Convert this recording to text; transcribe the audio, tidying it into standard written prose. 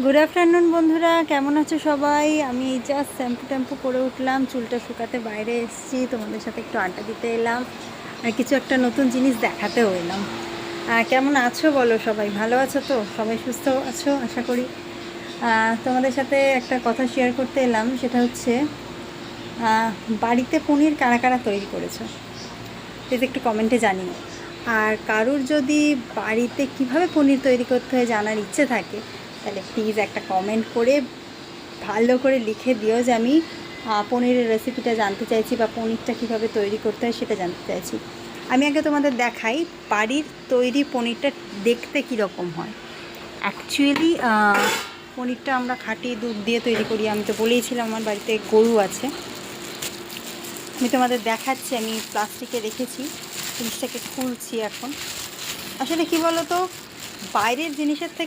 Good afternoon বন্ধুরা, কেমন আছো সবাই? আমি জাস্ট শ্যাম্পু করে উঠলাম, চুলটা শুকাতে বাইরে এসেছি, তোমাদের সাথে একটু আড্ডা দিতে এলাম আর কিছু একটা নতুন জিনিস দেখাতেও এলাম। কেমন আছো বলো সবাই? ভালো আছো তো? সবাই সুস্থ আছো আশা করি। তোমাদের সাথে একটা কথা শেয়ার করতে এলাম, সেটা হচ্ছে বাড়িতে পনির কারা কারা তৈরি করেছো প্লিজ একটু কমেন্টে জানিও। আর কারুর যদি বাড়িতে কিভাবে পনির তৈরি করতে হয় জানার ইচ্ছে থাকে, তাহলে প্লিজ একটা কমেন্ট করে ভালো করে লিখে দিও যে আমি পনিরের রেসিপিটা জানতে চাইছি বা পনিরটা কীভাবে তৈরি করতে হয় সেটা জানতে চাইছি। আমি আগে তোমাদের দেখাই বাড়ির তৈরি পনিরটা দেখতে কীরকম হয়। অ্যাকচুয়ালি পনিরটা আমরা খাঁটি দুধ দিয়ে তৈরি করি। আমি তো বলেইছিলাম আমার বাড়িতে গরু আছে। আমি তোমাদের দেখাচ্ছি, আমি প্লাস্টিকে রেখেছি, জিনিসটাকে খুলছি এখন। আসলে কি বলো তো, বাইরের জিনিসের থেকে